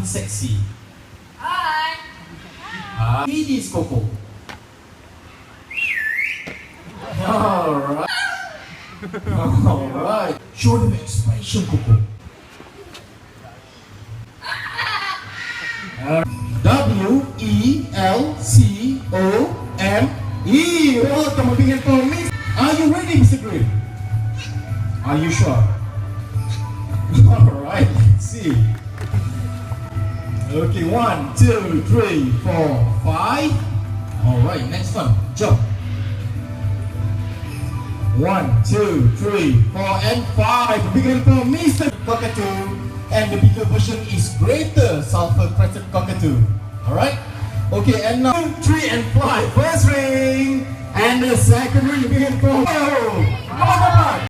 being sexy. Hi. It is Coco. Alright. Alright. Show them expression, Coco. W-E-L-C-O-M-E. Oh, kamu tinggal komik. Are you ready, Mr. Green? Are you sure? Alright, let's see. Okay, 1, 2, 3, 4, 5. Alright, next one. Jump. 1, 2, 3, 4, and 5. Begin for Mr. Cockatoo. And the bigger version is greater sulfur crested cockatoo. Alright? Okay, and now 2, 3, and fly. First ring. And the second ring begin for. Oh! Come on, come on!